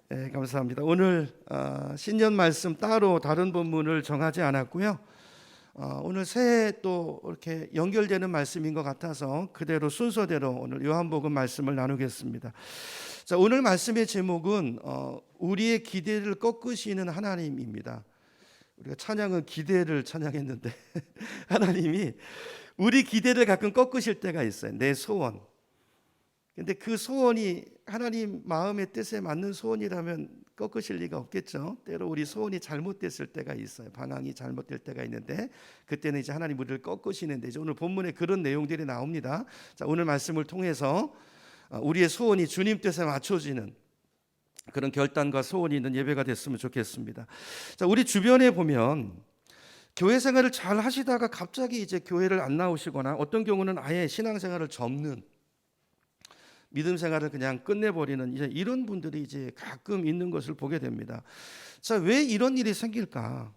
네, 감사합니다. 오늘 신년 말씀 따로 다른 본문을 정하지 않았고요. 오늘 새해 또 이렇게 연결되는 말씀인 것 같아서 그대로 순서대로 오늘 요한복음 말씀을 나누겠습니다. 자, 오늘 말씀의 제목은 우리의 기대를 꺾으시는 하나님입니다. 우리가 찬양은 기대를 찬양했는데 하나님이 우리 기대를 가끔 꺾으실 때가 있어요. 내 소원. 근데 그 소원이 하나님 마음의 뜻에 맞는 소원이라면 꺾으실 리가 없겠죠. 때로 우리 소원이 잘못됐을 때가 있어요. 방향이 잘못될 때가 있는데 그때는 이제 하나님 우리를 꺾으시는데 이제 오늘 본문에 그런 내용들이 나옵니다. 자, 오늘 말씀을 통해서 우리의 소원이 주님 뜻에 맞춰지는 그런 결단과 소원이 있는 예배가 됐으면 좋겠습니다. 자, 우리 주변에 보면 교회 생활을 잘 하시다가 갑자기 이제 교회를 안 나오시거나 어떤 경우는 아예 신앙생활을 접는 믿음 생활을 그냥 끝내버리는 이제 이런 분들이 이제 가끔 있는 것을 보게 됩니다. 자, 왜 이런 일이 생길까?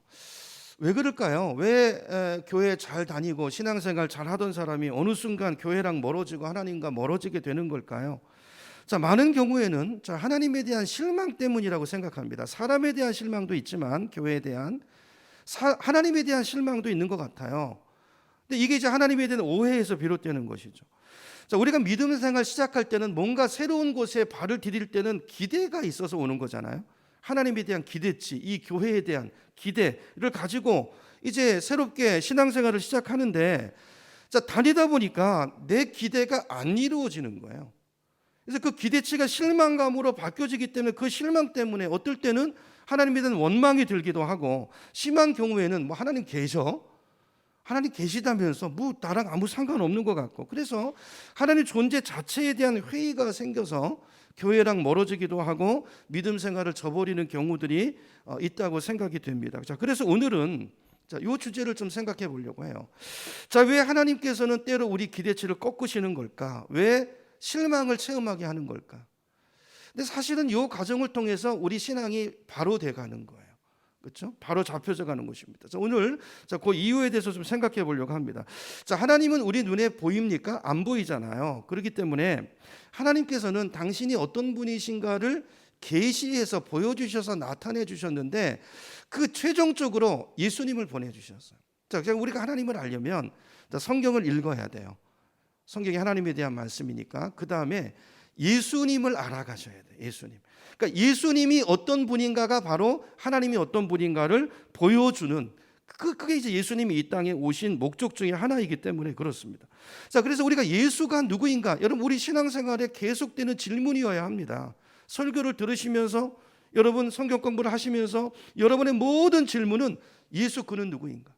왜 그럴까요? 왜 교회 잘 다니고 신앙생활 잘 하던 사람이 어느 순간 교회랑 멀어지고 하나님과 멀어지게 되는 걸까요? 자, 많은 경우에는 하나님에 대한 실망 때문이라고 생각합니다. 사람에 대한 실망도 있지만 교회에 대한 하나님에 대한 실망도 있는 것 같아요. 근데 이게 이제 하나님에 대한 오해에서 비롯되는 것이죠. 자, 우리가 믿음 생활 시작할 때는 뭔가 새로운 곳에 발을 디딜 때는 기대가 있어서 오는 거잖아요. 하나님에 대한 기대치, 이 교회에 대한 기대를 가지고 이제 새롭게 신앙생활을 시작하는데 자, 다니다 보니까 내 기대가 안 이루어지는 거예요. 그래서 그 기대치가 실망감으로 바뀌어지기 때문에 그 실망 때문에 어떨 때는 하나님에 대한 원망이 들기도 하고 심한 경우에는 뭐 하나님 계셔? 하나님 계시다면서 뭐 나랑 아무 상관없는 것 같고 그래서 하나님 존재 자체에 대한 회의가 생겨서 교회랑 멀어지기도 하고 믿음 생활을 저버리는 경우들이 있다고 생각이 됩니다. 자, 그래서 오늘은 이 주제를 좀 생각해 보려고 해요. 자, 왜 하나님께서는 때로 우리 기대치를 꺾으시는 걸까? 왜 실망을 체험하게 하는 걸까? 근데 사실은 이 과정을 통해서 우리 신앙이 바로 돼가는 거예요. 그렇죠? 바로 잡혀져 가는 것입니다. 자, 오늘 그 이유에 대해서 좀 생각해 보려고 합니다. 자, 하나님은 우리 눈에 보입니까? 안 보이잖아요. 그렇기 때문에 하나님께서는 당신이 어떤 분이신가를 계시해서 보여주셔서 나타내 주셨는데 그 최종적으로 예수님을 보내주셨어요. 자, 우리가 하나님을 알려면 성경을 읽어야 돼요. 성경이 하나님에 대한 말씀이니까 그 다음에 예수님을 알아가셔야 돼요. 예수님. 그러니까 예수님이 어떤 분인가가 바로 하나님이 어떤 분인가를 보여주는 그게 이제 예수님이 이 땅에 오신 목적 중에 하나이기 때문에 그렇습니다. 자, 그래서 우리가 예수가 누구인가? 여러분, 우리 신앙생활에 계속되는 질문이어야 합니다. 설교를 들으시면서 여러분 성경 공부를 하시면서 여러분의 모든 질문은 예수 그는 누구인가?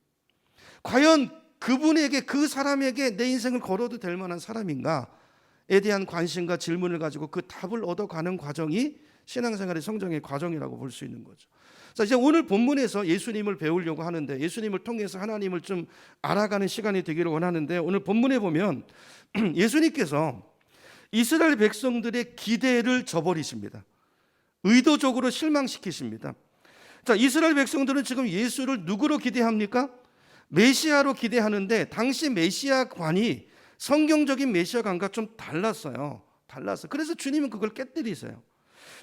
과연 그분에게 그 사람에게 내 인생을 걸어도 될 만한 사람인가에 대한 관심과 질문을 가지고 그 답을 얻어가는 과정이 신앙생활의 성장의 과정이라고 볼 수 있는 거죠. 자, 이제 오늘 본문에서 예수님을 배우려고 하는데 예수님을 통해서 하나님을 좀 알아가는 시간이 되기를 원하는데 오늘 본문에 보면 예수님께서 이스라엘 백성들의 기대를 저버리십니다. 의도적으로 실망시키십니다. 자, 이스라엘 백성들은 지금 예수를 누구로 기대합니까? 메시아로 기대하는데 당시 메시아관이 성경적인 메시아관과 좀 달랐어요. 그래서 주님은 그걸 깨뜨리세요.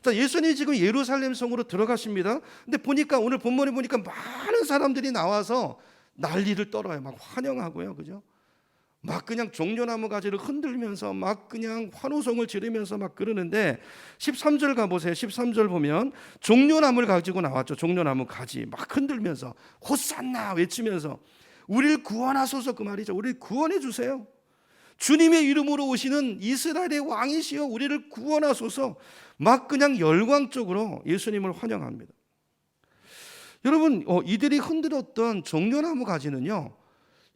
자, 예수님이 지금 예루살렘 성으로 들어가십니다. 근데 보니까 오늘 본문에 보니까 많은 사람들이 나와서 난리를 떨어요. 막 환영하고요, 그죠? 막 그냥 종려나무 가지를 흔들면서 막 그냥 환호성을 지르면서 막 그러는데 13절 가보세요. 13절 보면 종려나무를 가지고 나왔죠. 종려나무 가지 막 흔들면서 호산나 외치면서 우리를 구원하소서 그 말이죠. 우리를 구원해 주세요. 주님의 이름으로 오시는 이스라엘의 왕이시여 우리를 구원하소서 막 그냥 열광적으로 예수님을 환영합니다. 여러분, 이들이 흔들었던 종려나무 가지는요,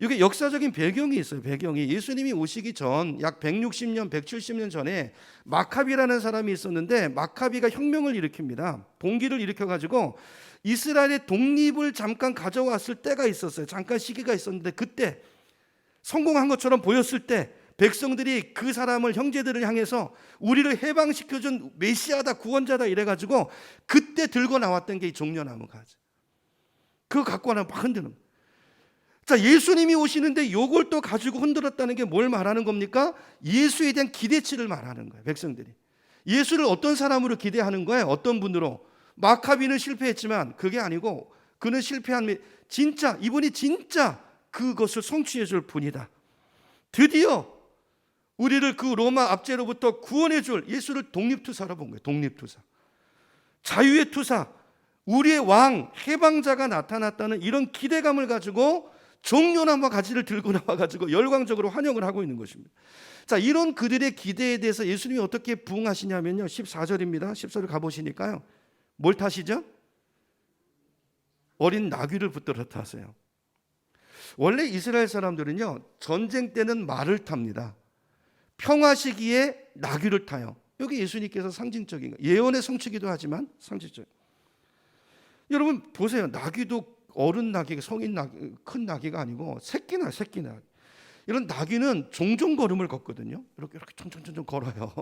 이게 역사적인 배경이 있어요. 배경이 예수님이 오시기 전 약 160년, 170년 전에 마카비라는 사람이 있었는데 마카비가 혁명을 일으킵니다. 봉기를 일으켜가지고 이스라엘의 독립을 잠깐 가져왔을 때가 있었어요. 잠깐 시기가 있었는데 그때 성공한 것처럼 보였을 때 백성들이 그 사람을 형제들을 향해서 우리를 해방시켜준 메시아다 구원자다 이래가지고 그때 들고 나왔던 게 이 종려나무 가지. 그거 갖고 와서 막 흔드는. 자, 예수님이 오시는데 요걸 또 가지고 흔들었다는 게 뭘 말하는 겁니까? 예수에 대한 기대치를 말하는 거예요. 백성들이 예수를 어떤 사람으로 기대하는 거예요? 어떤 분으로? 마카비는 실패했지만 그게 아니고 그는 실패한 진짜 이분이 진짜 그것을 성취해 줄 분이다. 드디어 우리를 그 로마 압제로부터 구원해 줄 예수를 독립투사로 본 거예요. 독립투사. 자유의 투사, 우리의 왕, 해방자가 나타났다는 이런 기대감을 가지고 종려나무와 가지를 들고 나와가지고 열광적으로 환영을 하고 있는 것입니다. 자, 이런 그들의 기대에 대해서 예수님이 어떻게 부응하시냐면요, 14절입니다. 10절을 가보시니까요, 뭘 타시죠? 어린 나귀를 붙들어 타세요. 원래 이스라엘 사람들은요, 전쟁 때는 말을 탑니다. 평화 시기에 나귀를 타요. 여기 예수님께서 상징적인 거예요. 예언의 성취기도 하지만 상징적. 여러분 보세요. 나귀도 어른 나귀가 성인 나귀, 큰 나귀가 아니고 새끼 나귀. 이런 나귀는 종종 걸음을 걷거든요. 이렇게 총총총총 걸어요.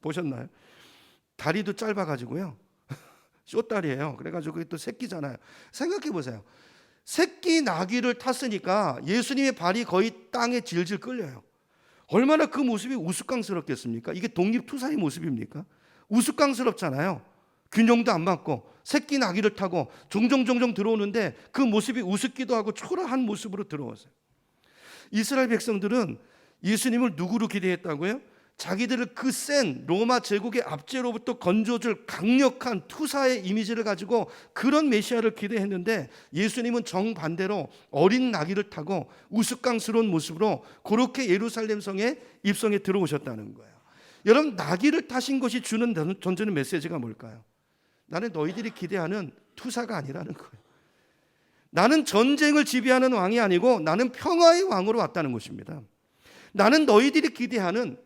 보셨나요? 다리도 짧아가지고요. 쇼다리예요. 그래가지고 그게 또 새끼잖아요. 생각해 보세요. 새끼 나귀를 탔으니까 예수님의 발이 거의 땅에 질질 끌려요. 얼마나 그 모습이 우스꽝스럽겠습니까? 이게 독립투사의 모습입니까? 우스꽝스럽잖아요. 균형도 안 맞고 새끼 나귀를 타고 종종 들어오는데 그 모습이 우습기도 하고 초라한 모습으로 들어왔어요. 이스라엘 백성들은 예수님을 누구로 기대했다고요? 자기들을 그 센 로마 제국의 압제로부터 건져줄 강력한 투사의 이미지를 가지고 그런 메시아를 기대했는데 예수님은 정반대로 어린 나귀를 타고 우스꽝스러운 모습으로 그렇게 예루살렘 성에 입성에 들어오셨다는 거예요. 여러분, 나귀를 타신 것이 주는 던지는 메시지가 뭘까요? 나는 너희들이 기대하는 투사가 아니라는 거예요. 나는 전쟁을 지배하는 왕이 아니고 나는 평화의 왕으로 왔다는 것입니다. 나는 너희들이 기대하는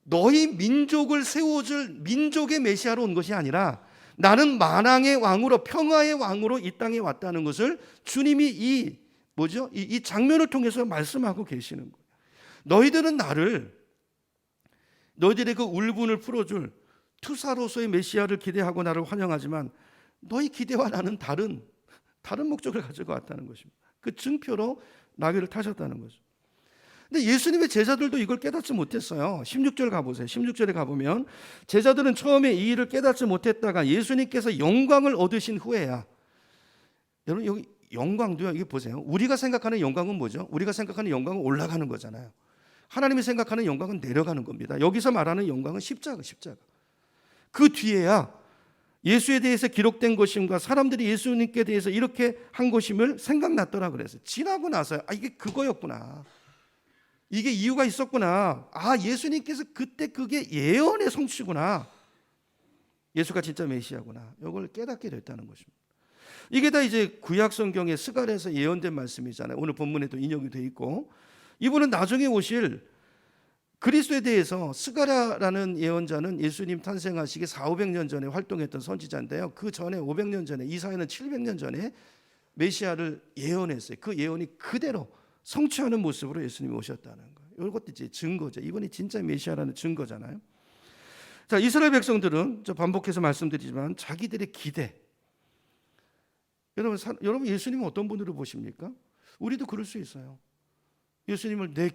너희 민족을 세워줄 민족의 메시아로 온 것이 아니라 나는 만왕의 왕으로 평화의 왕으로 이 땅에 왔다는 것을 주님이 이 장면을 통해서 말씀하고 계시는 거예요. 너희들은 너희들의 그 울분을 풀어줄 투사로서의 메시아를 기대하고 나를 환영하지만 너희 기대와 나는 다른 목적을 가지고 왔다는 것입니다. 그 증표로 나귀를 타셨다는 거죠. 근데 예수님의 제자들도 이걸 깨닫지 못했어요. 16절 가보세요. 16절에 가보면 제자들은 처음에 이 일을 깨닫지 못했다가 예수님께서 영광을 얻으신 후에야. 여러분, 여기 영광도요, 이게 보세요. 우리가 생각하는 영광은 뭐죠? 우리가 생각하는 영광은 올라가는 거잖아요. 하나님이 생각하는 영광은 내려가는 겁니다. 여기서 말하는 영광은 십자가. 그 뒤에야 예수에 대해서 기록된 것임과 사람들이 예수님께 대해서 이렇게 한 것임을 생각났더라 그랬어요. 지나고 나서야 이게 그거였구나. 이게 이유가 있었구나. 예수님께서 그때 그게 예언의 성취구나. 예수가 진짜 메시아구나. 이걸 깨닫게 됐다는 것입니다. 이게 다 이제 구약 성경의 스가랴에서 예언된 말씀이잖아요. 오늘 본문에도 인용이 돼 있고, 이분은 나중에 오실 그리스도에 대해서 스가랴라는 예언자는 예수님 탄생하시기 400~500년 전에 활동했던 선지자인데요. 그 전에 500년 전에, 이사야는 700년 전에 메시아를 예언했어요. 그 예언이 그대로 성취하는 모습으로 예수님이 오셨다는 거예요. 이것도 이제 증거죠. 이분이 진짜 메시아라는 증거잖아요. 자, 이스라엘 백성들은 저 반복해서 말씀드리지만 자기들의 기대. 여러분 예수님은 어떤 분으로 보십니까? 우리도 그럴 수 있어요. 예수님을 내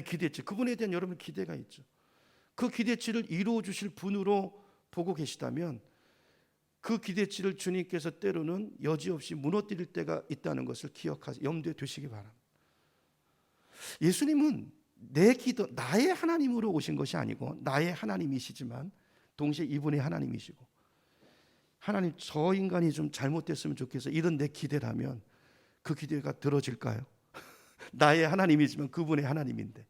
기대치, 그분에 대한 여러분 기대가 있죠. 그 기대치를 이루어 주실 분으로 보고 계시다면 그 기대치를 주님께서 때로는 여지없이 무너뜨릴 때가 있다는 것을 염두에 두시기 바랍니다. 예수님은 나의 하나님으로 오신 것이 아니고 나의 하나님이시지만 동시에 이분의 하나님이시고, 하나님, 저 인간이 좀 잘못됐으면 좋겠어, 이런 내 기대라면 그 기대가 들어질까요? 나의 하나님이지만 그분의 하나님인데.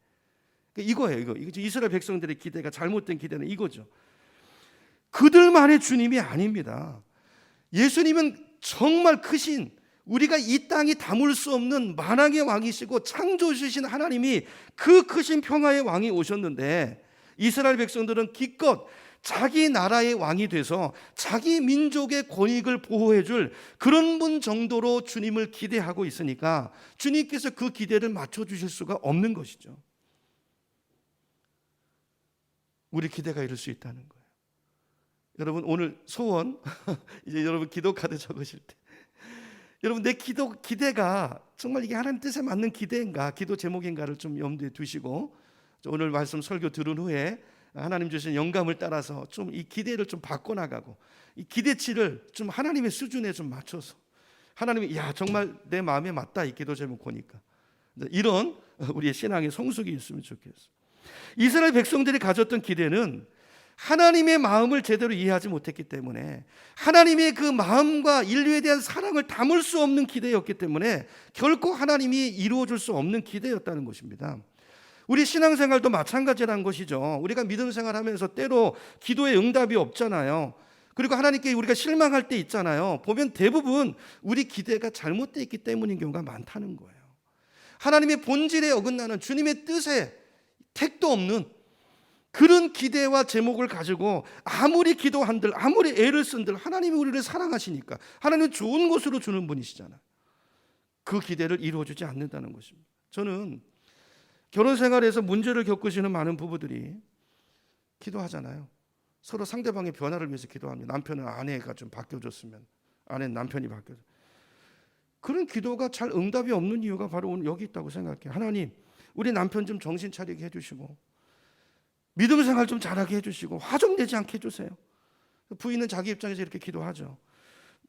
이거예요. 이거 이스라엘 백성들의 기대가 잘못된 기대는 이거죠. 그들만의 주님이 아닙니다. 예수님은 정말 크신, 우리가 이 땅이 담을 수 없는 만왕의 왕이시고 창조주신 하나님이, 그 크신 평화의 왕이 오셨는데 이스라엘 백성들은 기껏 자기 나라의 왕이 돼서 자기 민족의 권익을 보호해줄 그런 분 정도로 주님을 기대하고 있으니까 주님께서 그 기대를 맞춰주실 수가 없는 것이죠. 우리 기대가 이럴 수 있다는 거예요. 여러분, 오늘 소원 이제 여러분 기도 카드 적으실 때 여러분, 내 기대가 정말 이게 하나님 뜻에 맞는 기대인가, 기도 제목인가를 좀 염두에 두시고 오늘 말씀 설교 들은 후에 하나님 주신 영감을 따라서 좀 이 기대를 좀 바꿔나가고 이 기대치를 좀 하나님의 수준에 좀 맞춰서 하나님이 야 정말 내 마음에 맞다 이 기도 제목 보니까 이런 우리의 신앙의 성숙이 있으면 좋겠어요. 이스라엘 백성들이 가졌던 기대는 하나님의 마음을 제대로 이해하지 못했기 때문에 하나님의 그 마음과 인류에 대한 사랑을 담을 수 없는 기대였기 때문에 결코 하나님이 이루어줄 수 없는 기대였다는 것입니다. 우리 신앙생활도 마찬가지라는 것이죠. 우리가 믿음 생활하면서 때로 기도에 응답이 없잖아요. 그리고 하나님께 우리가 실망할 때 있잖아요. 보면 대부분 우리 기대가 잘못되어 있기 때문인 경우가 많다는 거예요. 하나님의 본질에 어긋나는 주님의 뜻에 택도 없는 그런 기대와 제목을 가지고 아무리 기도한들 아무리 애를 쓴들 하나님이 우리를 사랑하시니까 하나님은 좋은 것으로 주는 분이시잖아요. 그 기대를 이루어주지 않는다는 것입니다. 저는 결혼 생활에서 문제를 겪으시는 많은 부부들이 기도하잖아요. 서로 상대방의 변화를 위해서 기도합니다. 남편은 아내가 좀 바뀌어줬으면, 아내는 남편이 바뀌어줬으면. 그런 기도가 잘 응답이 없는 이유가 바로 오늘 여기 있다고 생각해요. 하나님, 우리 남편 좀 정신 차리게 해주시고 믿음 생활 좀 잘하게 해주시고 화 좀 내지 않게 해주세요. 부인은 자기 입장에서 이렇게 기도하죠.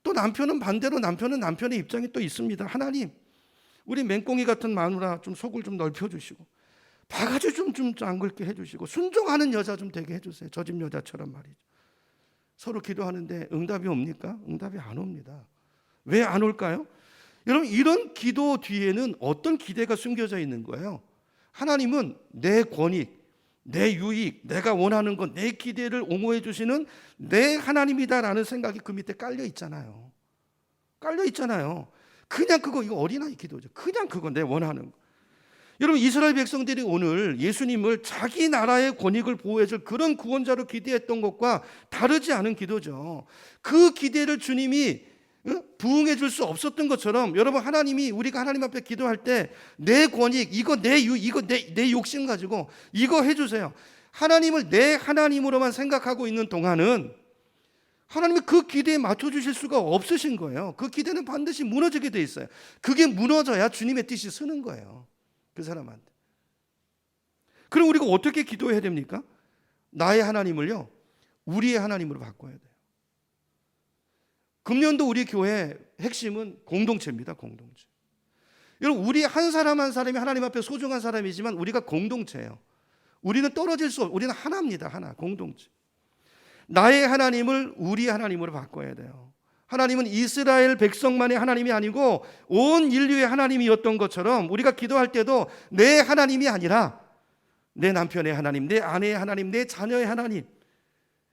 또 남편은 반대로 남편의 입장이 또 있습니다. 하나님, 우리 맹꽁이 같은 마누라 좀 속을 좀 넓혀주시고 바가지 좀 안 긁게 해주시고 순종하는 여자 좀 되게 해주세요. 저 집 여자처럼 말이죠. 서로 기도하는데 응답이 옵니까? 응답이 안 옵니다. 왜 안 올까요? 여러분, 이런 기도 뒤에는 어떤 기대가 숨겨져 있는 거예요? 하나님은 내 권익, 내 유익, 내가 원하는 것, 내 기대를 옹호해 주시는 내 하나님이다라는 생각이 그 밑에 깔려 있잖아요. 깔려 있잖아요. 그냥 그거 이거 어린아이 기도죠. 그냥 그거 내 원하는 거. 여러분, 이스라엘 백성들이 오늘 예수님을 자기 나라의 권익을 보호해줄 그런 구원자로 기대했던 것과 다르지 않은 기도죠. 그 기대를 주님이 부응해 줄 수 없었던 것처럼 여러분, 하나님이 우리가 하나님 앞에 기도할 때 내 권익, 이거 내 욕심 가지고 이거 해주세요. 하나님을 내 하나님으로만 생각하고 있는 동안은 하나님이 그 기대에 맞춰주실 수가 없으신 거예요. 그 기대는 반드시 무너지게 돼 있어요. 그게 무너져야 주님의 뜻이 서는 거예요. 그 사람한테. 그럼 우리가 어떻게 기도해야 됩니까? 나의 하나님을요, 우리의 하나님으로 바꿔야 돼요. 금년도 우리 교회 핵심은 공동체입니다. 공동체. 여러분, 우리 한 사람 한 사람이 하나님 앞에 소중한 사람이지만 우리가 공동체예요. 우리는 떨어질 수 없어요. 우리는 하나입니다. 하나, 공동체. 나의 하나님을 우리 하나님으로 바꿔야 돼요. 하나님은 이스라엘 백성만의 하나님이 아니고 온 인류의 하나님이었던 것처럼 우리가 기도할 때도 내 하나님이 아니라 내 남편의 하나님, 내 아내의 하나님, 내 자녀의 하나님,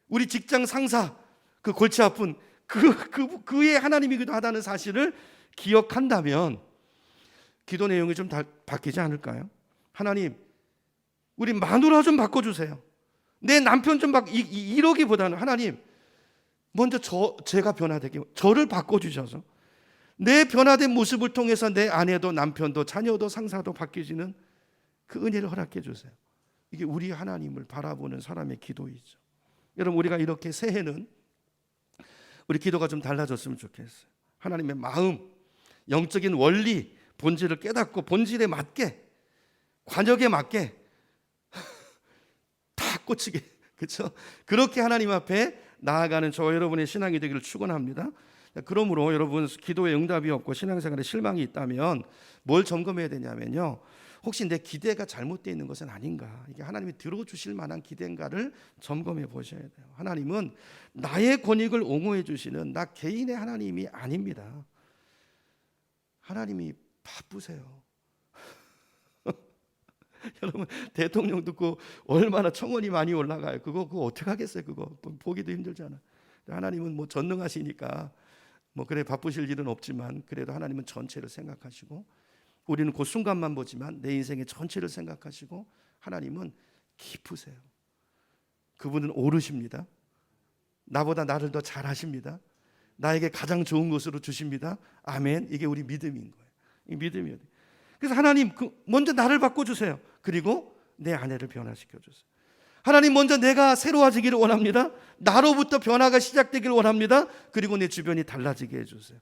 우리 직장 상사, 그 골치 아픈 그의 하나님이기도 하다는 사실을 기억한다면 기도 내용이 좀 바뀌지 않을까요? 하나님, 우리 마누라 좀 바꿔주세요. 내 남편 좀 이러기보다는 하나님, 먼저 제가 변화되게 저를 바꿔주셔서 내 변화된 모습을 통해서 내 아내도 남편도 자녀도 상사도 바뀌어지는 그 은혜를 허락해 주세요. 이게 우리 하나님을 바라보는 사람의 기도이죠. 여러분, 우리가 이렇게 새해는 우리 기도가 좀 달라졌으면 좋겠어요. 하나님의 마음, 영적인 원리, 본질을 깨닫고 본질에 맞게, 관역에 맞게 다 꽂히게, 그렇죠? 그렇게 하나님 앞에 나아가는 저와 여러분의 신앙이 되기를 축원합니다. 그러므로 여러분, 기도에 응답이 없고 신앙생활에 실망이 있다면 뭘 점검해야 되냐면요, 혹시 내 기대가 잘못되어 있는 것은 아닌가, 이게 하나님이 들어주실 만한 기대인가를 점검해 보셔야 돼요. 하나님은 나의 권익을 옹호해 주시는 나 개인의 하나님이 아닙니다. 하나님이 바쁘세요. 여러분, 대통령 듣고 얼마나 청원이 많이 올라가요. 그거 어떻게 하겠어요? 그거 보기도 힘들잖아. 하나님은 뭐 전능하시니까 뭐 그래 바쁘실 일은 없지만 그래도 하나님은 전체를 생각하시고, 우리는 그 순간만 보지만 내 인생의 전체를 생각하시고 하나님은 깊으세요. 그분은 오르십니다. 나보다 나를 더 잘하십니다. 나에게 가장 좋은 것으로 주십니다. 아멘. 이게 우리 믿음인 거예요. 이 믿음이에요. 그래서 하나님, 먼저 나를 바꿔주세요. 그리고 내 아내를 변화시켜주세요. 하나님, 먼저 내가 새로워지기를 원합니다. 나로부터 변화가 시작되기를 원합니다. 그리고 내 주변이 달라지게 해주세요.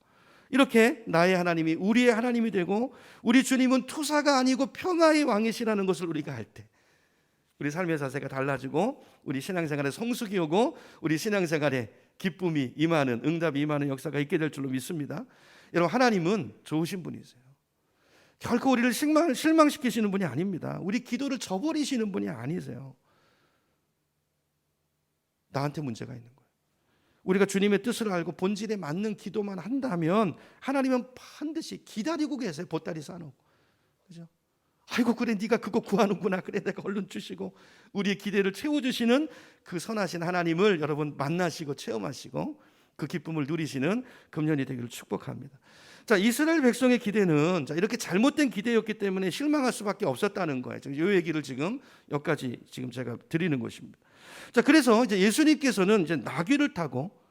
이렇게 나의 하나님이 우리의 하나님이 되고 우리 주님은 투사가 아니고 평화의 왕이시라는 것을 우리가 알 때, 우리 삶의 자세가 달라지고 우리 신앙생활에 성숙이 오고 우리 신앙생활에 기쁨이 임하는, 응답이 임하는 역사가 있게 될 줄로 믿습니다. 여러분, 하나님은 좋으신 분이세요. 결코 우리를 실망시키시는 분이 아닙니다. 우리 기도를 저버리시는 분이 아니세요. 나한테 문제가 있는 거예요. 우리가 주님의 뜻을 알고 본질에 맞는 기도만 한다면 하나님은 반드시 기다리고 계세요. 보따리 싸놓고. 그죠? 아이고, 그래 네가 그거 구하는구나. 그래 내가 얼른 주시고, 우리의 기대를 채워주시는 그 선하신 하나님을 여러분 만나시고 체험하시고 그 기쁨을 누리시는 금년이 되기를 축복합니다. 자, 이스라엘 백성의 기대는 이렇게 잘못된 기대였기 때문에 실망할 수밖에 없었다는 거예요. 이 얘기를 지금 여기까지 지금 제가 드리는 것입니다. 자, 그래서 이제 예수님께서는 이제 나귀를 타고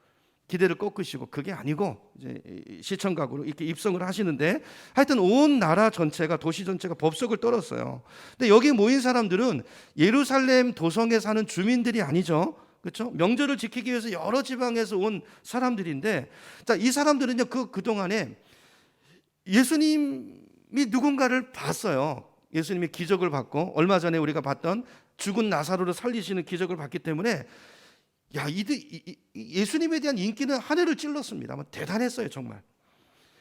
기대를 꺾으시고, 그게 아니고 이제 시청각으로 이렇게 입성을 하시는데, 하여튼 온 나라 전체가, 도시 전체가 법석을 떨었어요. 근데 여기 모인 사람들은 예루살렘 도성에 사는 주민들이 아니죠. 그렇죠? 명절을 지키기 위해서 여러 지방에서 온 사람들인데, 자, 이 사람들은요 그동안에 예수님이 누군가를 봤어요. 예수님이 기적을 봤고, 얼마 전에 우리가 봤던 죽은 나사로를 살리시는 기적을 봤기 때문에 야, 예수님에 대한 인기는 하늘을 찔렀습니다. 대단했어요, 정말.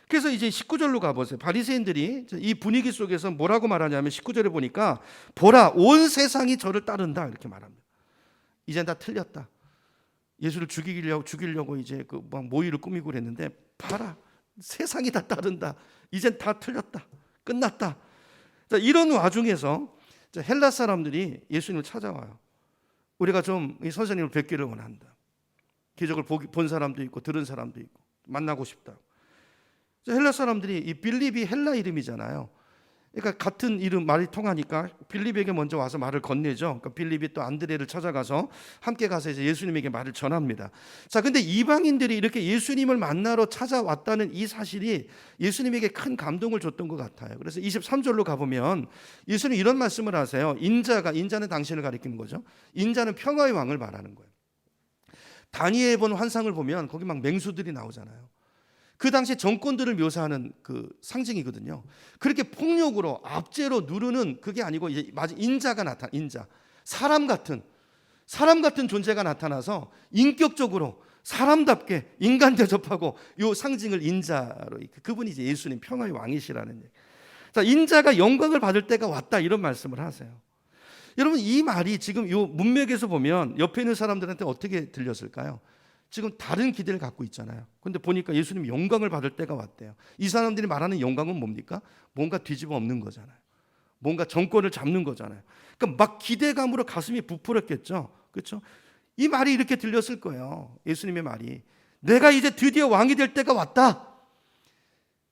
그래서 이제 19절로 가보세요. 바리새인들이 이 분위기 속에서 뭐라고 말하냐면, 19절에 보니까 보라, 온 세상이 저를 따른다 이렇게 말합니다. 이젠 다 틀렸다. 예수를 죽이려고 이제 그 막 모의를 꾸미고 그랬는데, 봐라, 세상이 다 따른다. 이젠 다 틀렸다. 끝났다. 자, 이런 와중에서 헬라 사람들이 예수님을 찾아와요. 우리가 좀 이 선생님을 뵙기를 원한다. 기적을 본 사람도 있고 들은 사람도 있고 만나고 싶다. 헬라 사람들이, 이 빌립이 헬라 이름이잖아요. 그러니까 같은 이름, 말이 통하니까 빌립에게 먼저 와서 말을 건네죠. 그러니까 빌립이 또 안드레를 찾아가서 함께 가서 이제 예수님에게 말을 전합니다. 자, 근데 이방인들이 이렇게 예수님을 만나러 찾아왔다는 이 사실이 예수님에게 큰 감동을 줬던 것 같아요. 그래서 23절로 가보면 예수님 이런 말씀을 하세요. 인자는 당신을 가리키는 거죠. 인자는 평화의 왕을 말하는 거예요. 다니엘이 본 환상을 보면 거기 막 맹수들이 나오잖아요. 그 당시 정권들을 묘사하는 그 상징이거든요. 그렇게 폭력으로 압제로 누르는, 그게 아니고 이제 마치 인자가 인자, 사람 같은 존재가 나타나서 인격적으로 사람답게 인간 대접하고, 요 상징을 인자로, 그분이 이제 예수님 평화의 왕이시라는 얘기. 자, 인자가 영광을 받을 때가 왔다, 이런 말씀을 하세요. 여러분, 이 말이 지금 요 문맥에서 보면 옆에 있는 사람들한테 어떻게 들렸을까요? 지금 다른 기대를 갖고 있잖아요. 그런데 보니까 예수님 영광을 받을 때가 왔대요. 이 사람들이 말하는 영광은 뭡니까? 뭔가 뒤집어 엎는 거잖아요. 뭔가 정권을 잡는 거잖아요. 그러니까 막 기대감으로 가슴이 부풀었겠죠. 그렇죠? 이 말이 이렇게 들렸을 거예요. 예수님의 말이, 내가 이제 드디어 왕이 될 때가 왔다.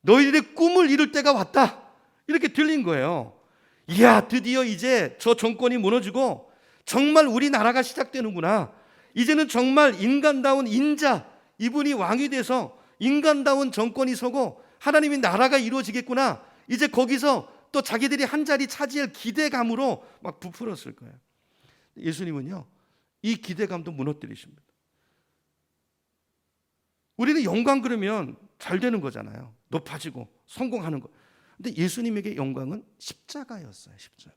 너희들의 꿈을 이룰 때가 왔다. 이렇게 들린 거예요. 이야, 드디어 이제 저 정권이 무너지고 정말 우리나라가 시작되는구나. 이제는 정말 인간다운 인자, 이분이 왕이 돼서 인간다운 정권이 서고 하나님의 나라가 이루어지겠구나. 이제 거기서 또 자기들이 한 자리 차지할 기대감으로 막 부풀었을 거예요. 예수님은요, 이 기대감도 무너뜨리십니다. 우리는 영광 그러면 잘 되는 거잖아요. 높아지고 성공하는 거. 근데 예수님에게 영광은 십자가였어요. 십자가.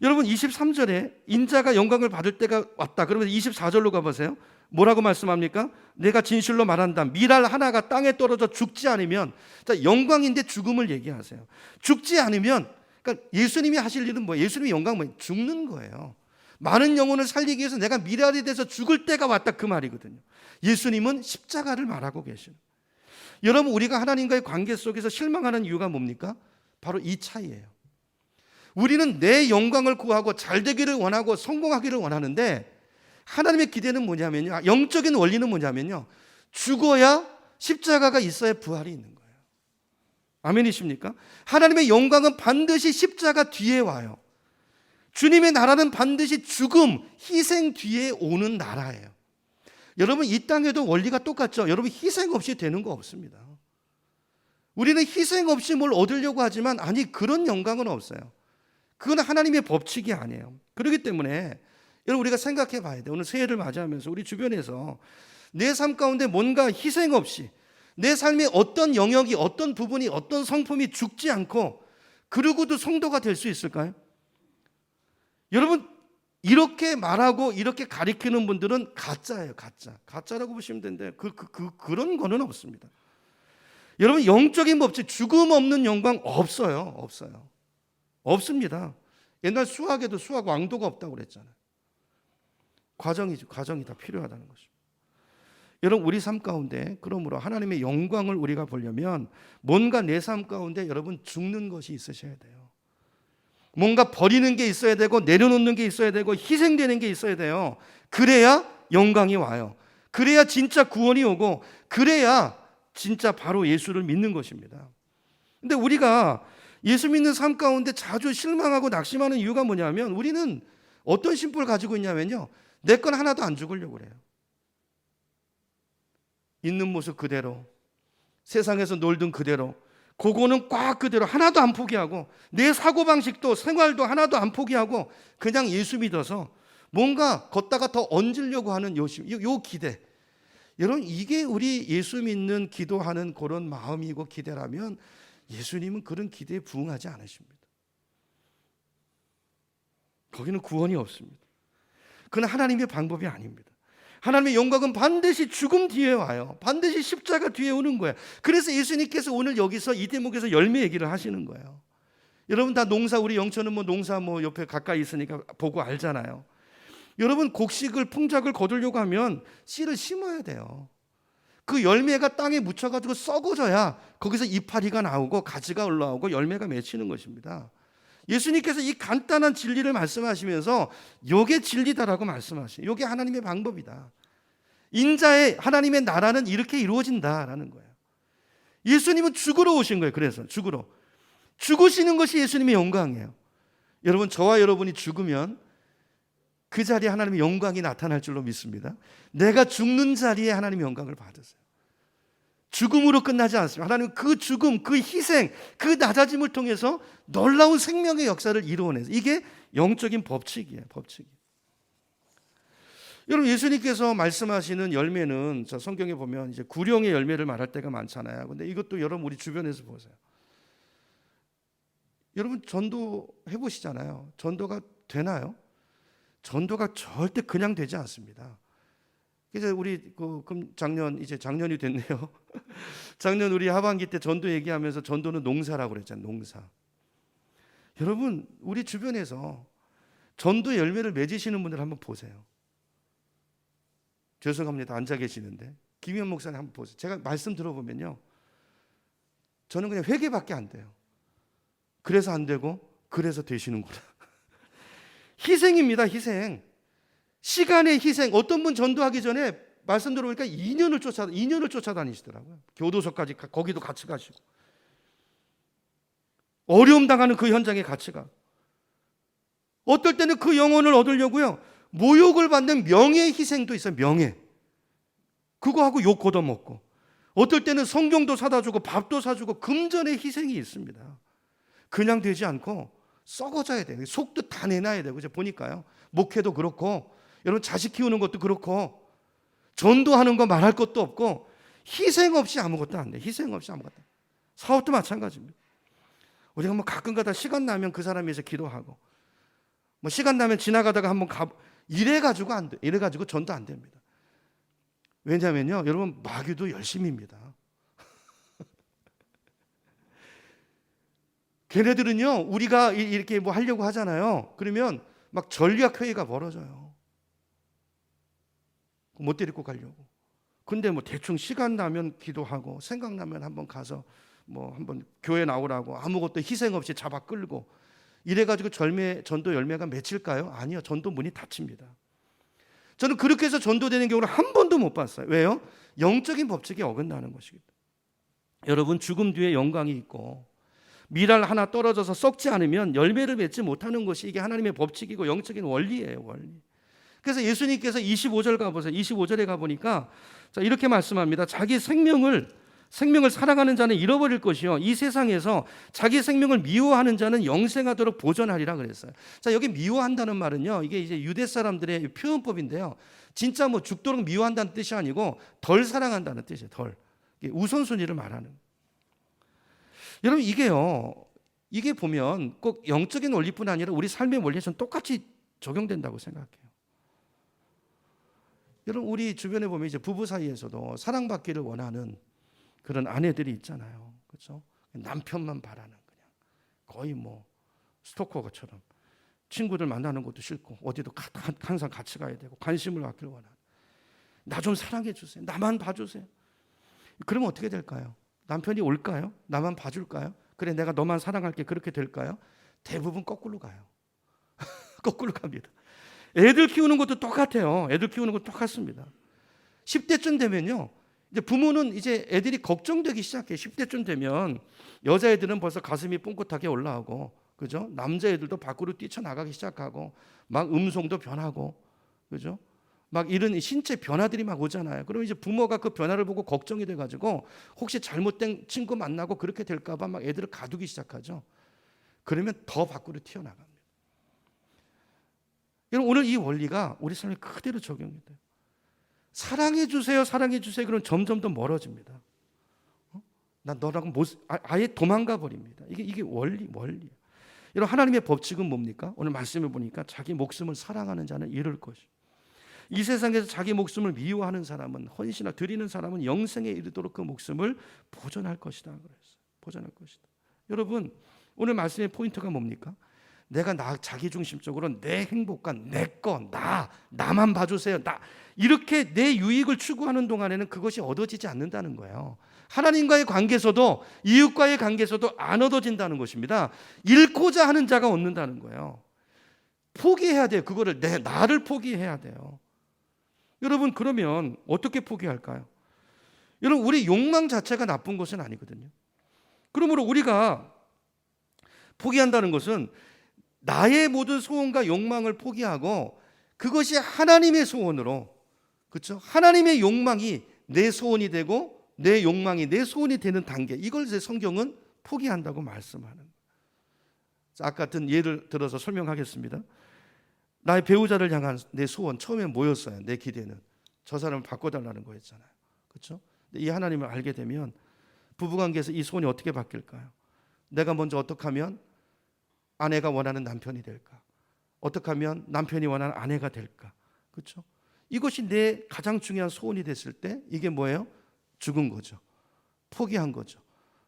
여러분, 23절에 인자가 영광을 받을 때가 왔다. 그러면 24절로 가보세요. 뭐라고 말씀합니까? 내가 진실로 말한다. 밀알 하나가 땅에 떨어져 죽지 않으면, 자, 영광인데 죽음을 얘기하세요. 죽지 않으면, 그러니까 예수님이 하실 일은 뭐예요? 예수님의 영광은 뭐예요? 죽는 거예요. 많은 영혼을 살리기 위해서 내가 밀알이 돼서 죽을 때가 왔다, 그 말이거든요. 예수님은 십자가를 말하고 계시는. 여러분, 우리가 하나님과의 관계 속에서 실망하는 이유가 뭡니까? 바로 이 차이예요. 우리는 내 영광을 구하고 잘 되기를 원하고 성공하기를 원하는데, 하나님의 기대는 뭐냐면요, 영적인 원리는 뭐냐면요, 죽어야 십자가가 있어야 부활이 있는 거예요. 아멘이십니까? 하나님의 영광은 반드시 십자가 뒤에 와요. 주님의 나라는 반드시 죽음, 희생 뒤에 오는 나라예요. 여러분, 이 땅에도 원리가 똑같죠. 여러분, 희생 없이 되는 거 없습니다. 우리는 희생 없이 뭘 얻으려고 하지만, 아니, 그런 영광은 없어요. 그건 하나님의 법칙이 아니에요. 그렇기 때문에 여러분, 우리가 생각해 봐야 돼요. 오늘 새해를 맞이하면서 우리 주변에서 내 삶 가운데 뭔가 희생 없이 내 삶의 어떤 영역이, 어떤 부분이, 어떤 성품이 죽지 않고 그러고도 성도가 될 수 있을까요? 여러분, 이렇게 말하고 이렇게 가리키는 분들은 가짜예요. 가짜라고 보시면 되는데 그런 거는 없습니다. 여러분, 영적인 법칙, 죽음 없는 영광 없어요. 없습니다. 옛날 수학에도 수학 왕도가 없다고 그랬잖아요. 과정이 다 필요하다는 것입니다. 여러분, 우리 삶 가운데 그러므로 하나님의 영광을 우리가 보려면 뭔가 내 삶 가운데 여러분 죽는 것이 있으셔야 돼요. 뭔가 버리는 게 있어야 되고 내려놓는 게 있어야 되고 희생되는 게 있어야 돼요. 그래야 영광이 와요. 그래야 진짜 구원이 오고 그래야 진짜 바로 예수를 믿는 것입니다. 근데 우리가 예수 믿는 삶 가운데 자주 실망하고 낙심하는 이유가 뭐냐면 우리는 어떤 심보를 가지고 있냐면요, 내 건 하나도 안 죽으려고 그래요. 있는 모습 그대로, 세상에서 놀던 그대로, 그거는 꽉 그대로 하나도 안 포기하고 내 사고방식도 생활도 하나도 안 포기하고 그냥 예수 믿어서 뭔가 걷다가 더 얹으려고 하는 요 기대. 여러분, 이게 우리 예수 믿는 기도하는 그런 마음이고 기대라면 예수님은 그런 기대에 부응하지 않으십니다. 거기는 구원이 없습니다. 그건 하나님의 방법이 아닙니다. 하나님의 영광은 반드시 죽음 뒤에 와요. 반드시 십자가 뒤에 오는 거예요. 그래서 예수님께서 오늘 여기서 이 대목에서 열매 얘기를 하시는 거예요. 여러분, 다 농사, 우리 영천은 농사 옆에 가까이 있으니까 보고 알잖아요. 여러분, 곡식을 풍작을 거두려고 하면 씨를 심어야 돼요. 그 열매가 땅에 묻혀가지고 썩어져야 거기서 이파리가 나오고 가지가 올라오고 열매가 맺히는 것입니다. 예수님께서 이 간단한 진리를 말씀하시면서 요게 진리다라고 말씀하시요. 요게 하나님의 방법이다. 인자의 하나님의 나라는 이렇게 이루어진다라는 거예요. 예수님은 죽으러 오신 거예요. 그래서 죽으시는 것이 예수님의 영광이에요. 여러분, 저와 여러분이 죽으면 그 자리에 하나님의 영광이 나타날 줄로 믿습니다. 내가 죽는 자리에 하나님의 영광을 받으세요. 죽음으로 끝나지 않습니다. 하나님은 그 죽음, 그 희생, 그 낮아짐을 통해서 놀라운 생명의 역사를 이루어내서 이게 영적인 법칙이에요. 여러분, 예수님께서 말씀하시는 열매는 저 성경에 보면 이제 구령의 열매를 말할 때가 많잖아요. 근데 이것도 여러분 우리 주변에서 보세요. 여러분, 전도 해보시잖아요. 전도가 되나요? 전도가 절대 그냥 되지 않습니다. 그래서 우리 작년이 됐네요. 작년 우리 하반기 때 전도 얘기하면서 전도는 농사라고 그랬잖아요. 농사. 여러분, 우리 주변에서 전도 열매를 맺으시는 분들 한번 보세요. 죄송합니다. 앉아 계시는데 김현 목사님 한번 보세요. 제가 말씀 들어보면요, 저는 그냥 회개밖에 안 돼요. 그래서 안 되고 그래서 되시는구나. 희생입니다. 희생. 시간의 희생. 어떤 분 전도하기 전에 말씀 들어보니까 2년을 쫓아다니시더라고요. 교도소까지 거기도 같이 가시고 어려움 당하는 그 현장에 같이 가. 어떨 때는 그 영혼을 얻으려고요, 모욕을 받는 명예의 희생도 있어요. 명예. 그거 하고 욕 걷어먹고, 어떨 때는 성경도 사다 주고 밥도 사주고 금전의 희생이 있습니다. 그냥 되지 않고 썩어져야 돼요. 속도 다 내놔야 되고. 이제 보니까요, 목회도 그렇고 여러분 자식 키우는 것도 그렇고 전도하는 거 말할 것도 없고 희생 없이 아무것도 안 돼. 희생 없이 아무것도. 사업도 마찬가지입니다. 우리가 가끔가다 시간 나면 그 사람이 이제 기도하고, 시간 나면 지나가다가 한번 이래가지고 안 돼. 이래가지고 전도 안 됩니다. 왜냐면요, 여러분, 마귀도 열심입니다. 걔네들은요, 우리가 이렇게 하려고 하잖아요. 그러면 막 전략회의가 벌어져요. 못 데리고 가려고. 근데 대충 시간 나면 기도하고 생각나면 한번 가서 한번 교회 나오라고 아무것도 희생 없이 잡아 끌고 이래가지고 전도 열매가 맺힐까요? 아니요. 전도 문이 닫힙니다. 저는 그렇게 해서 전도되는 경우를 한 번도 못 봤어요. 왜요? 영적인 법칙에 어긋나는 것이기 때문에. 여러분, 죽음 뒤에 영광이 있고 밀알 하나 떨어져서 썩지 않으면 열매를 맺지 못하는 것이 이게 하나님의 법칙이고 영적인 원리예요. 원리. 그래서 예수님께서 25절 가보세요. 25절에 가보니까 이렇게 말씀합니다. 자기 생명을 사랑하는 자는 잃어버릴 것이요, 이 세상에서 자기 생명을 미워하는 자는 영생하도록 보존하리라 그랬어요. 자, 여기 미워한다는 말은요, 이게 이제 유대 사람들의 표현법인데요, 진짜 죽도록 미워한다는 뜻이 아니고 덜 사랑한다는 뜻이에요. 덜. 우선순위를 말하는. 여러분, 이게 보면 꼭 영적인 원리뿐 아니라 우리 삶의 원리에서는 똑같이 적용된다고 생각해요. 여러분, 우리 주변에 보면 이제 부부 사이에서도 사랑받기를 원하는 그런 아내들이 있잖아요. 그렇죠? 남편만 바라는, 그냥 거의 뭐 스토커처럼 친구들 만나는 것도 싫고 어디도 항상 같이 가야 되고 관심을 받기를 원하는, 나 좀 사랑해 주세요, 나만 봐주세요. 그러면 어떻게 될까요? 남편이 올까요? 나만 봐줄까요? 그래, 내가 너만 사랑할게, 그렇게 될까요? 대부분 거꾸로 가요. 거꾸로 갑니다. 애들 키우는 것도 똑같아요. 애들 키우는 것도 똑같습니다. 10대쯤 되면요, 이제 부모는 이제 애들이 걱정되기 시작해요. 10대쯤 되면 여자애들은 벌써 가슴이 뽕긋하게 올라오고, 그죠? 남자애들도 밖으로 뛰쳐나가기 시작하고, 막 음성도 변하고, 그죠? 막 이런 신체 변화들이 막 오잖아요. 그럼 이제 부모가 그 변화를 보고 걱정이 돼가지고 혹시 잘못된 친구 만나고 그렇게 될까봐 막 애들을 가두기 시작하죠. 그러면 더 밖으로 튀어나갑니다. 여러분, 오늘 이 원리가 우리 삶에 그대로 적용이 돼요. 사랑해 주세요, 사랑해 주세요. 그럼 점점 더 멀어집니다. 난 너랑 아예 도망가 버립니다. 이게 원리예요. 여러분, 하나님의 법칙은 뭡니까? 오늘 말씀을 보니까 자기 목숨을 사랑하는 자는 이룰 것이. 이 세상에서 자기 목숨을 미워하는 사람은, 헌신을 드리는 사람은 영생에 이르도록 그 목숨을 보존할 것이다 그랬어요. 보존할 것이다. 여러분, 오늘 말씀의 포인트가 뭡니까? 내가 자기중심적으로 내 행복과 내 거, 나만 봐주세요, 이렇게 내 유익을 추구하는 동안에는 그것이 얻어지지 않는다는 거예요. 하나님과의 관계에서도, 이웃과의 관계에서도 안 얻어진다는 것입니다. 잃고자 하는 자가 얻는다는 거예요. 포기해야 돼요. 그거를 나를 포기해야 돼요. 여러분, 그러면 어떻게 포기할까요? 여러분, 우리 욕망 자체가 나쁜 것은 아니거든요. 그러므로 우리가 포기한다는 것은 나의 모든 소원과 욕망을 포기하고 그것이 하나님의 소원으로, 그렇죠? 하나님의 욕망이 내 소원이 되고 내 욕망이 내 소원이 되는 단계, 이걸 이제 성경은 포기한다고 말씀하는 거예요. 아까 같은 예를 들어서 설명하겠습니다. 나의 배우자를 향한 내 소원, 처음에 뭐였어요? 내 기대는 저 사람을 바꿔달라는 거였잖아요. 그렇죠? 이 하나님을 알게 되면 부부관계에서 이 소원이 어떻게 바뀔까요? 내가 먼저 어떻게 하면 아내가 원하는 남편이 될까? 어떻게 하면 남편이 원하는 아내가 될까? 그렇죠? 이것이 내 가장 중요한 소원이 됐을 때 이게 뭐예요? 죽은 거죠. 포기한 거죠.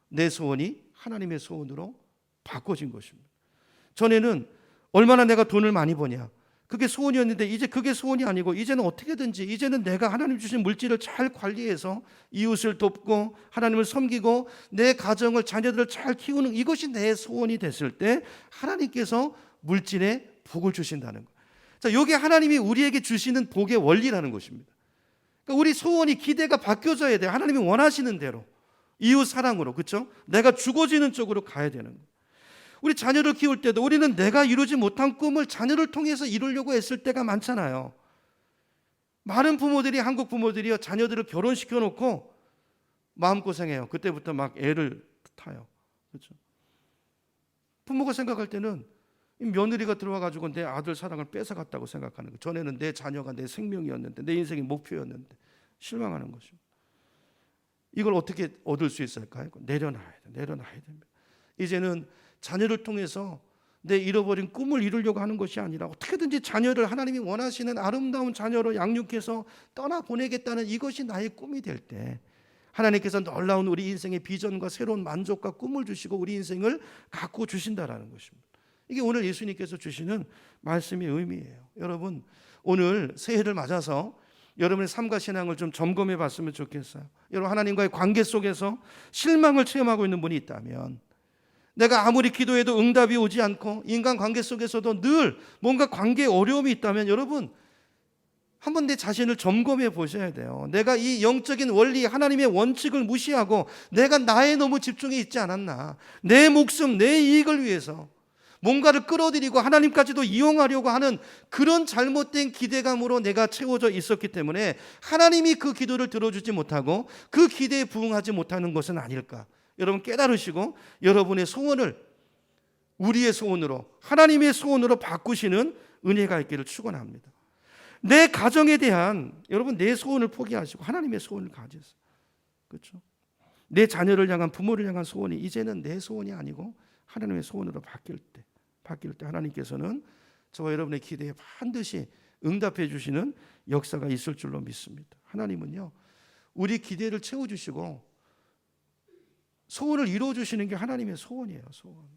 내 소원이 하나님의 소원으로 바꿔진 것입니다. 전에는 얼마나 내가 돈을 많이 버냐, 그게 소원이었는데 이제 그게 소원이 아니고 이제는 어떻게든지, 이제는 내가 하나님 주신 물질을 잘 관리해서 이웃을 돕고 하나님을 섬기고 내 가정을, 자녀들을 잘 키우는, 이것이 내 소원이 됐을 때 하나님께서 물질에 복을 주신다는 거예요. 자, 이게 하나님이 우리에게 주시는 복의 원리라는 것입니다. 그러니까 우리 소원이, 기대가 바뀌어져야 돼요. 하나님이 원하시는 대로, 이웃 사랑으로, 그렇죠? 내가 죽어지는 쪽으로 가야 되는 거예요. 우리 자녀를 키울 때도 우리는 내가 이루지 못한 꿈을 자녀를 통해서 이루려고 했을 때가 많잖아요. 많은 부모들이, 한국 부모들이요, 자녀들을 결혼시켜 놓고 마음고생해요. 그때부터 막 애를 타요. 그렇죠? 부모가 생각할 때는 며느리가 들어와가지고 내 아들 사랑을 뺏어갔다고 생각하는 거예요. 전에는 내 자녀가 내 생명이었는데, 내 인생의 목표였는데 실망하는 것입니다. 이걸 어떻게 얻을 수 있을까요? 내려놔야 됩니다. 이제는 자녀를 통해서 내 잃어버린 꿈을 이루려고 하는 것이 아니라 어떻게든지 자녀를 하나님이 원하시는 아름다운 자녀로 양육해서 떠나보내겠다는, 이것이 나의 꿈이 될 때 하나님께서 놀라운 우리 인생의 비전과 새로운 만족과 꿈을 주시고 우리 인생을 갖고 주신다라는 것입니다. 이게 오늘 예수님께서 주시는 말씀의 의미예요. 여러분, 오늘 새해를 맞아서 여러분의 삶과 신앙을 좀 점검해 봤으면 좋겠어요. 여러분, 하나님과의 관계 속에서 실망을 체험하고 있는 분이 있다면, 내가 아무리 기도해도 응답이 오지 않고 인간관계 속에서도 늘 뭔가 관계에 어려움이 있다면, 여러분, 한번 내 자신을 점검해 보셔야 돼요. 내가 이 영적인 원리, 하나님의 원칙을 무시하고 내가 나에 너무 집중해 있지 않았나, 내 목숨, 내 이익을 위해서 뭔가를 끌어들이고 하나님까지도 이용하려고 하는 그런 잘못된 기대감으로 내가 채워져 있었기 때문에 하나님이 그 기도를 들어주지 못하고 그 기대에 부응하지 못하는 것은 아닐까. 여러분, 깨달으시고 여러분의 소원을 우리의 소원으로, 하나님의 소원으로 바꾸시는 은혜가 있기를 축원합니다. 내 가정에 대한, 여러분, 내 소원을 포기하시고 하나님의 소원을 가지세요. 그렇죠? 내 자녀를 향한, 부모를 향한 소원이 이제는 내 소원이 아니고 하나님의 소원으로 바뀔 때 하나님께서는 저와 여러분의 기대에 반드시 응답해 주시는 역사가 있을 줄로 믿습니다. 하나님은요, 우리 기대를 채워주시고 소원을 이루어주시는 게 하나님의 소원이에요. 소원.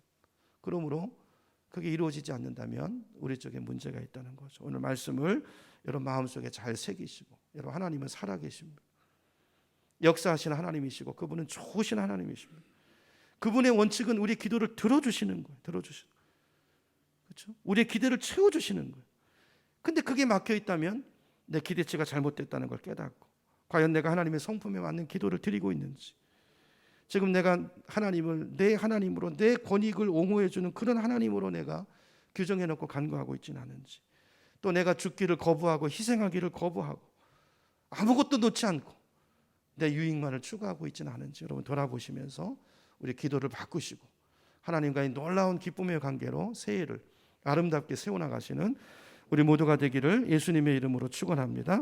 그러므로 그게 이루어지지 않는다면 우리 쪽에 문제가 있다는 거죠. 오늘 말씀을 여러분 마음속에 잘 새기시고, 여러분 하나님은 살아계십니다. 역사하시는 하나님이시고 그분은 좋으신 하나님이십니다. 그분의 원칙은 우리 기도를 들어주시는 거예요. 들어주시는 거예요. 그렇죠? 우리의 기대를 채워주시는 거예요. 근데 그게 막혀 있다면 내 기대치가 잘못됐다는 걸 깨닫고, 과연 내가 하나님의 성품에 맞는 기도를 드리고 있는지, 지금 내가 하나님을 내 하나님으로 내 권익을 옹호해 주는 그런 하나님으로 내가 규정해 놓고 간구하고 있지는 않은지, 또 내가 죽기를 거부하고 희생하기를 거부하고 아무것도 놓지 않고 내 유익만을 추구하고 있지는 않은지 여러분 돌아보시면서 우리 기도를 바꾸시고 하나님과의 놀라운 기쁨의 관계로 새해를 아름답게 세워나가시는 우리 모두가 되기를 예수님의 이름으로 축원합니다.